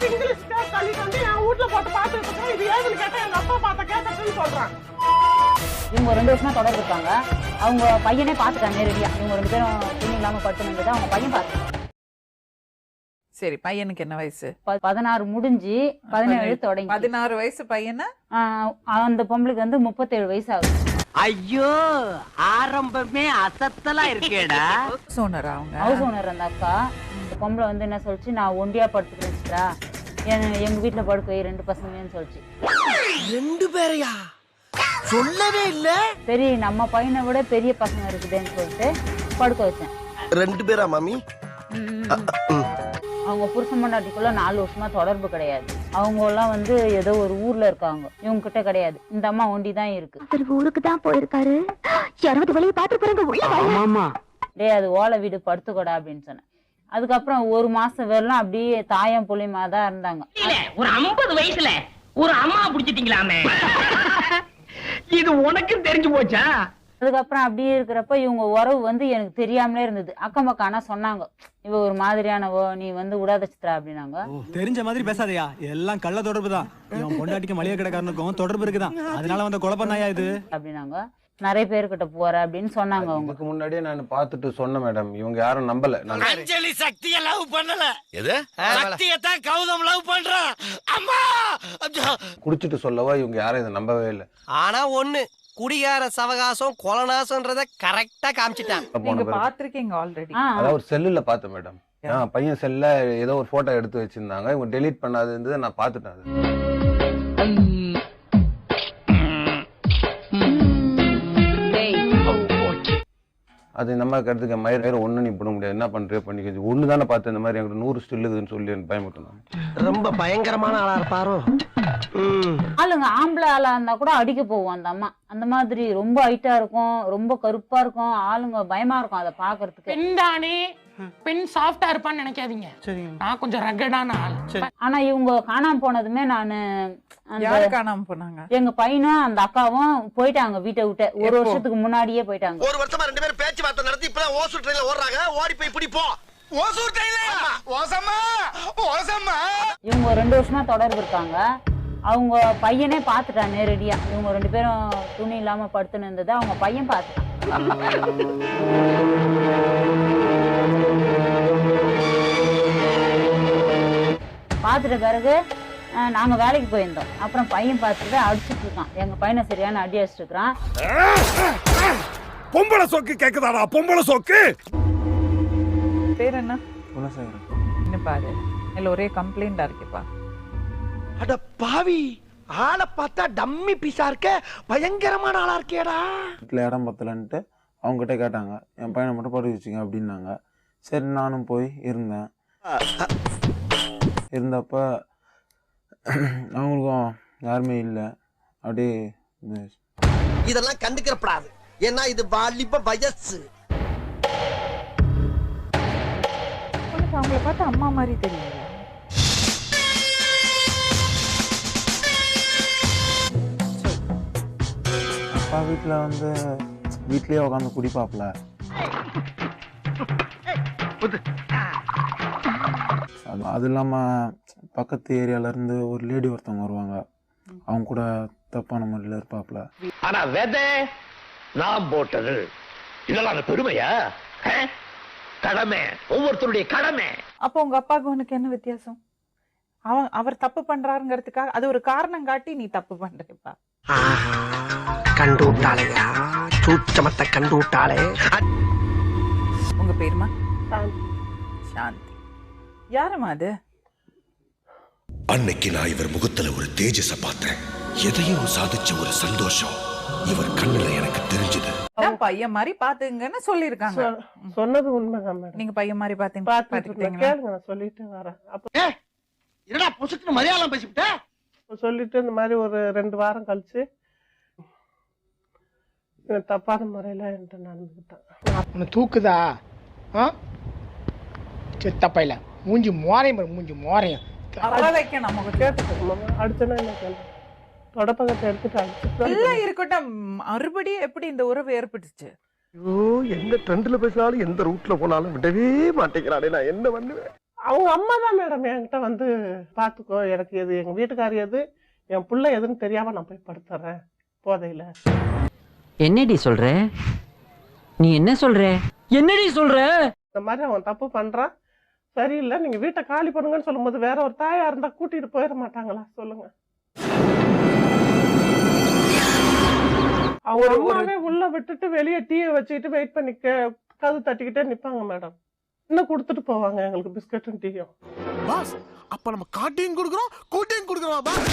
English தள்ளிட்டு வந்து என் வீட்டுல போட்டு பாத்துட்டு இருக்கேன். இது ஏதுன்னு கேட்டா எங்க அப்பா பார்த்த கேட்டதுன்னு சொல்றான். இவங்க 2 வருஷமா தொடர்பு இருக்காங்க. அவங்க பையனே பாத்துட்டாங்க நேரடியா. இவங்க 2 பேரும் துணி இல்லாம படுத்துனது அவங்க பையன் பார்த்துட்டான். சரி, பையனுக்கு என்ன வயசு? 16 முடிஞ்சு 17 தொடங்கி 16 வயசு பையனா? அந்த பொம்பளைக்கு வந்து 37 வயசு ஆகுது. ஐயோ, ஆரம்பமே அசத்தலா இருக்கேடா. ஹவுஸ் ஓனர் அவங்க. ஹவுஸ் ஓனர் அந்த அக்கா. இந்த பொம்பளை வந்து என்ன சொல்லிச்சு, நான் ஒண்டியா படுத்துக்கிறேன்டா, எங்க வீட்டுல படுக்க வை 2 பசங்கன்னு சொல்லிச்சு. 2 பேரையா? சொல்லவே இல்ல. சரி, நம்ம பையனை விட பெரிய பசங்க இருக்குதுன்னு சொல்லிட்டு படுக்க வச்சேன். 2 பேரா மாமி? அவங்க புருஷன் பொண்டாட்டிக்குள்ள 4 வருஷமா தொடர்பு கிடையாது. அவங்க எல்லாம் வந்து ஏதோ ஒரு ஊர்ல இருக்காங்க, இவங்க கிட்ட கிடையாது. இந்த அம்மா ஒண்டி தான் இருக்கு. ஊருக்கு தான் போயிருக்காரு. யாராவது வெளியே பாத்து போறாங்க. டேய், அது ஓலை வீடு படுத்துக்கோடா அப்படின்னு சொன்னேன். அதுக்கப்புறம் 1 மாசம் வரலாம் அப்படியே தாயம் புள்ளியமா தான் இருந்தாங்க. ஒரு 50 வயசுல ஒரு அம்மா புடிச்சிட்டீங்களாமே. இது உனக்கு தெரிஞ்சு போச்சா? அதுக்கப்புறம் அப்படியே இருக்கிறப்ப இவங்க உறவு வந்து எனக்கு தெரியாமலே இருந்தது. அக்கம் பக்கம் ஆனா சொன்னாங்க, இவ ஒரு மாதிரியானவோ, நீ வந்து விடாத சித்ரா அப்படின்னாங்க. தெரிஞ்ச மாதிரி பேசாதயா, எல்லாம் கள்ள தொடர்பு தான். இவன் பொண்டாட்டிக்கு மளிகை கடைக்காரனுக்கும் தொடர்பு இருக்குதான், அதனால வந்த குழப்பம்யா இது அப்படின்னாங்க. நிறைய பேர்கிட்ட போற அப்படின்னு சொன்னாங்க. அவங்க இதுக்கு முன்னாடியே நான் பார்த்துட்டு சொன்னேன் மேடம், இவங்க யாரும் நம்பல. அஞ்சலி சக்திய லவ் பண்ணல. எது? சக்திய தான் கௌதம் லவ் பண்றான். அம்மா குடிச்சிட்டு சொல்லவா இவங்க யாரும் இதை நம்பவே இல்லை. ஆனா ஒண்ணு, குடிகார சவகாசம் கொலநாசம்ன்றத கரெக்டா காமிச்சிட்டான். நீங்க பாத்திருக்கீங்க ஆல்ரெடி? அதாவது ஒரு செல்லுல பார்த்தேன் மேடம். பையன் செல்ல ஏதோ ஒரு போட்டோ எடுத்து வச்சிருந்தாங்க, இவங்க டெலீட் பண்ணாது இருந்தது, நான் பார்த்துட்டேன். அது நம்ம கருத்துக்கு மயிர ஒண்ணு நீ போட முடியாது, என்ன பண்றே பண்ணிக்க. ஒண்ணு தானே பார்த்து இந்த மாதிரி எங்களுக்கு 100 ஸ்டில்லுதுன்னு சொல்லி பயமுறுத்தினாங்க. ரொம்ப பயங்கரமான ஆளா இருப்பாரோ. ஆளுங்க ஆம்பளை ஆளா இருந்தா கூட அடிக்க போவோம் அந்த அம்மா. அந்த மாதிரி ரொம்ப ஹைட்டா இருக்கும், ரொம்ப கருப்பா இருக்கும், ஆளுங்க பயமா இருக்கும் அதை பாக்குறதுக்கு. பெண்தானே, பெண் சாஃப்டா இருப்பான்னு நினைக்காதீங்க. நான் கொஞ்சம் ரகடான ஆள். ஆனா இவங்க காணாம போனதுமே நானு யாரு காணாம போனாங்க? எங்க பையனும் அந்த அக்காவும் போயிட்டாங்க வீட்டை விட்டு. 1 வருஷத்துக்கு முன்னாடியே போயிட்டாங்க. 1 வருஷமா 2 பேரும் பேச்சுவார்த்தை நடத்தி இப்பதான் ஓசூர் ட்ரெயின்ல ஓடுறாங்க. ஓடி போய் பிடிப்போம். ஓசூர் ட்ரெயின்ல ஓசம்மா ஓசம்மா. இவங்க 2 வருஷமா தொடர்பு இருக்காங்க. அவங்க பையனே பாத்துட்டான் நேரடியா. இவங்க 2 பேரும் துணி இல்லாம படுத்துன்னு இருந்தது அவங்க பையன் பாத்துட்டான். பாத்துட்ட பிறகு நாங்க வேலைக்கு போயிருந்தோம். அப்புறம் பையன் பார்த்துட்டு அடிச்சுட்டு இருக்கான். எங்க பையனை சரியான அடி அடிச்சுட்டு இருக்கிறான். பொம்பளை சோக்கு கேக்குதாடா, பொம்பளை சோக்கு. பேர் என்ன? என்ன பாரு, இல்ல ஒரே கம்ப்ளைண்டா இருக்குப்பா. அட பாவி, ஆளை பார்த்தா டம்மி பீஸா இருக்க, பயங்கரமான ஆளா இருக்கேடா. வீட்டில் இடம் பத்தலன்ட்டு அவங்க கிட்ட கேட்டாங்க, என் பையனை மட்டும் படுக்க வச்சுங்க அப்படின்னாங்க. சரி, நானும் போய் இருந்தேன். இருந்தப்ப அவங்களுக்கும் யாருமே இல்லை. அப்படியே இதெல்லாம் கண்டுக்கிறப்படாது, ஏன்னா இது வாலிப வயசு. அவங்கள பார்த்தா அம்மா மாதிரி தெரியல. அப்பா வீட்டில் வந்து வீட்லயே உட்காந்து குடிப்பாப்ல. அது இல்லாமல் பக்கத்து ஏரியாவிலேருந்து ஒரு லேடி ஒருத்தவங்க வருவாங்க, அவங்க கூட தப்பான முறையில் இருப்பாப்ல. ஆனா வெதை நான் போட்டது இதெல்லாம் பெருமையா? கடமை, ஒவ்வொருத்தருடைய கடமை. அப்போ உங்க அப்பாவுக்கு உனக்கு என்ன வித்தியாசம்? அவர் தப்பு பண்றாருங்கிறதுக்காக அது ஒரு காரணம் காட்டி நீ தப்பு பண்றப்பா. கண்டு விட்டாளையா, சூச்சமத்தை கண்டு விட்டாளே. உங்க பேருமா? சாந்தி. யாருமா அது? அன்னைக்கு நான் இவர் முகத்துல ஒரு தேஜஸ பார்த்தேன். எதையும் சாதிச்ச ஒரு சந்தோஷம் இவர் கண்ணுல எனக்கு தெரிஞ்சது. பையன் மாதிரி பாத்துங்கன்னு சொல்லிருக்காங்க. சொன்னது உண்மைதான் மேடம். நீங்க பையன் மாதிரி பாத்தீங்க? கேளுங்க, நான் சொல்லிட்டு வரேன். அப்ப என்னடா புசுக்குன்னு மலையாளம் பேசிவிட்ட? சொல்லிட்டு இந்த மாதிரி ஒரு 2 வாரம் கழிச்சு தப்பான முறையில என்கிட்ட நடந்துக்கிட்டான். உன்னை தூக்குதா? தப்பையில மூஞ்சி மோரையும் மூஞ்சி மோரையும் நமக்கு கேட்டுக்கோங்க. அடுத்தனா என்ன கேள்வி? தொடப்பகத்தை எடுத்துட்டு எல்லாம் இருக்கட்டும், மறுபடியும் எப்படி இந்த உறவு ஏற்பட்டுச்சு? ஐயோ, எந்த ட்ரெண்ட்ல பேசினாலும் எந்த ரூட்ல போனாலும் விடவே மாட்டேங்கிறானே, நான் என்ன பண்ணுவேன்? அவங்க அம்மா தான் மேடம் என்கிட்ட வந்து பாத்துக்கோ, எனக்கு எது எங்க வீட்டுக்காரி எது என் புள்ள எதுன்னு தெரியாம நான் போய் படுத்துறேன் போதையில. என்னடி சொல்ற? நீ என்ன சொல்ற? என்னடி சொல்ற? இந்த மாதிரி அவன் தப்பு பண்றான், சரியில்லை, நீங்க வீட்டை காலி பண்ணுங்கன்னு சொல்லும்போது வேற ஒரு தாயா இருந்தா கூட்டிட்டு போயிட மாட்டாங்களா சொல்லுங்க? அவங்க அம்மாவே உள்ள விட்டுட்டு வெளியே டீயை வச்சுக்கிட்டு வெயிட் பண்ணி கது தட்டிக்கிட்டே நிப்பாங்க மேடம். இன்னும் கொடுத்துட்டு போவாங்க எங்களுக்கு பிஸ்கட்டும் டீயும். பாஸ் அப்ப நம்ம காட்டையும் கொடுக்குறோம் கூட்டையும் கொடுக்குறோம் பாஸ்.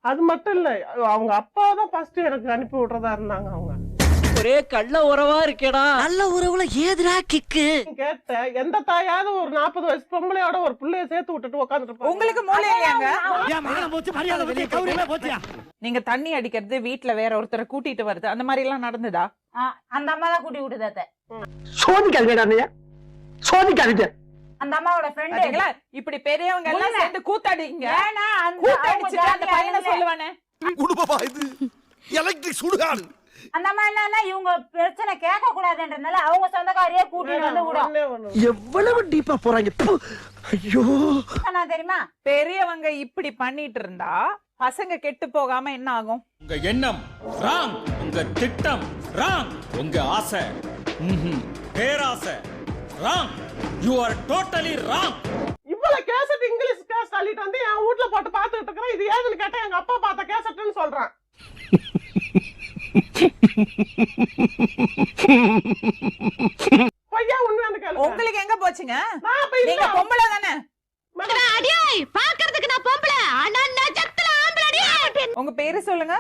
அது மட்டும் இல்ல, அவங்க அப்பா தான் ஃபர்ஸ்ட் எனக்கு அனுப்பி விடுறதா இருந்தாங்க. அவங்க ஒரே கள்ள உறவா இருக்கேடா. நல்ல உறவுல ஏதுடா கிக்கு? கேட்ட எந்த தாயாவது ஒரு 40 வயசு பொம்பளையோட ஒரு பிள்ளைய சேர்த்து விட்டுட்டு உட்காந்துட்டு உங்களுக்கு மூளை இல்லையாங்க? போச்சியா? நீங்க தண்ணி அடிக்கிறது, வீட்டுல வேற ஒருத்தரை கூட்டிட்டு வருது, அந்த மாதிரி எல்லாம் நடந்ததா? அந்த அம்மா தான் கூட்டி விட்டுதாத்த. சோதிக்காதீங்க, சோதிக்காதீங்க. அந்த அம்மாவோட ஃப்ரெண்ட். பாத்தீங்களா, இப்படி பெரியவங்க எல்லாம் சேர்ந்து கூத்தாடிங்க. ஏன்னா அந்த கூத்தாடிச்சுட்டு அந்த பையனை சொல்லுவானே, குடுப்பா இது எலக்ட்ரிக் சுடுகாடு. அந்த அம்மா என்னன்னா இவங்க பிரச்சனை கேட்க கூடாதுன்றதுனால அவங்க சொந்தக்காரியே கூட்டிட்டு வந்து விடும். எவ்வளவு டீப்பா போறாங்க. ஐயோ தெரியுமா, பெரியவங்க இப்படி பண்ணிட்டு இருந்தா பசங்க கெட்டு போகாம என்ன ஆகும்? உங்க எண்ணம் ராங், உங்க திட்டம் ராங், உங்க ஆசை பேராசை wrong. You are totally wrong. இவ்வளவு கேசட் இங்கிலீஷ் கேஸ் தள்ளிட்டு வந்து என் வீட்டுல போட்டு பாத்துட்டு இருக்கிறேன். இது ஏதுன்னு கேட்டா எங்க அப்பா பார்த்த கேசட்னு சொல்றான். பையா உண்மையான கேளு. உங்களுக்கு எங்க போச்சுங்க? நான் போய் நீங்க பொம்பளை தானே? அடியோய் பாக்குறதுக்கு நான் பொம்பளை, ஆனா நட்சத்திர ஆம்பளடி. உங்க பேரு சொல்லுங்க.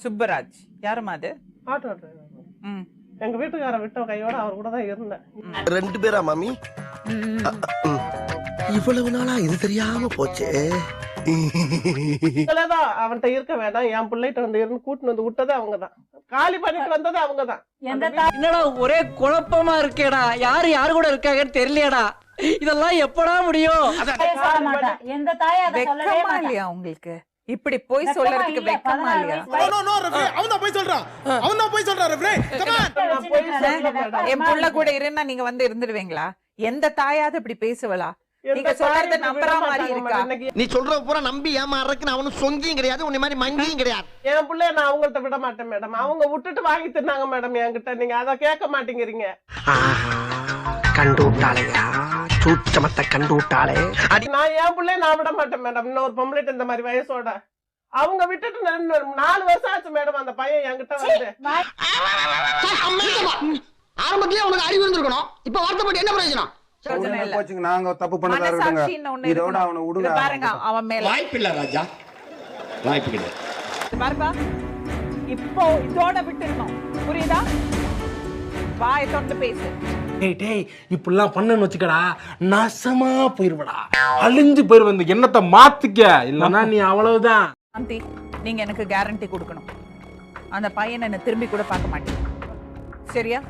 சுப்பராஜ். யாருமா அது? Auto driver. எங்க வீட்டுக்கார விட்ட கையோட அவர் கூட தான் இருந்தேன். 2 பேரா மாமி? இவ்வளவு நாளா இது தெரியாம போச்சே. அவன்கிட்ட இருக்க வேண்டாம், என் பிள்ளைகிட்ட வந்து இருந்து கூட்டிட்டு வந்து விட்டதே அவங்கதான், காலி பண்ணிட்டு வந்தது அவங்கதான். என்னடா ஒரே குழப்பமா இருக்கேடா. யாரு கூட இருக்காங்கன்னு தெரியலையடா. இதெல்லாம் எப்படா முடியும்? எந்த தாயா அதை சொல்லவே வெக்கமா மாட்டா. இல்லையா உங்களுக்கு? இப்படி போய் சொல்றதுக்கு வெக்கமா இல்லையா? அவன் தான் போய் சொல்றான், அவன் தான் போய் சொல்றான் ரெஃப்ரே. Come on. என் புள்ள கூட இருந்தா நீங்க வந்து இருந்துடுவீங்களா? எந்த தாயாவது இப்படி பேசுவலா? நீங்க சொல்றத நம்புற மாதிரி இருக்கா? நீ சொல்ற பூரா நம்பி ஏமாறதுக்கு நான் ஒன்னும் சொங்கியும் கிடையாது, உன்னை மாதிரி மங்கியும் கிடையாது. என் பிள்ளைய நான் அவங்கள்ட்ட விட மாட்டேன் மேடம். அவங்க விட்டுட்டு வாங்கி தின்னாங்க மேடம் என்கிட்ட. நீங்க அதை கேட்க மாட்டேங்கிறீங்க. கண்டு விட்டாளையா, சூச்சமத்தை கண்டு விட்டாளே. நான் என் பிள்ளைய நான் விட மாட்டேன் மேடம். இன்னொரு பொம்பளைட்டு இந்த மாதிரி வயசோட அவங்க விட்டுட்டு 4 வருஷம் ஆச்சு மேடம் அந்த பையன் என்கிட்ட வந்து. ஆரம்பத்திலே உனக்கு அறிவு இருந்திருக்கணும், இப்ப வருத்தப்பட்டு என்ன பிரயோஜனம்? நாங்க தப்பு பண்ணதா இருக்குங்க. இதோட அவனை விடுங்க. பாருங்க அவன் மேல வாய்ப்பில்லை ராஜா, வாய்ப்பு கிடையாது. பாருப்பா, இப்போ இதோட விட்டுறணும், புரியுதா? வாயை தொட்டு பேசு. டேய் இப்படிலாம் பண்ணன்னு வச்சுக்கடா, நாசமா போயிருவடா, அழிஞ்சு போயிருவ. இந்த எண்ணத்தை மாத்திக்க, இல்லன்னா நீ அவ்வளவுதான். சாந்தி, நீங்க எனக்கு கேரண்டி கொடுக்கணும், அந்த பையனை என்ன திரும்பி கூட பார்க்க மாட்டேன், சரியா?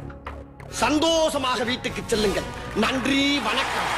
சந்தோஷமாக வீட்டுக்கு செல்லுங்கள். நன்றி, வணக்கம்.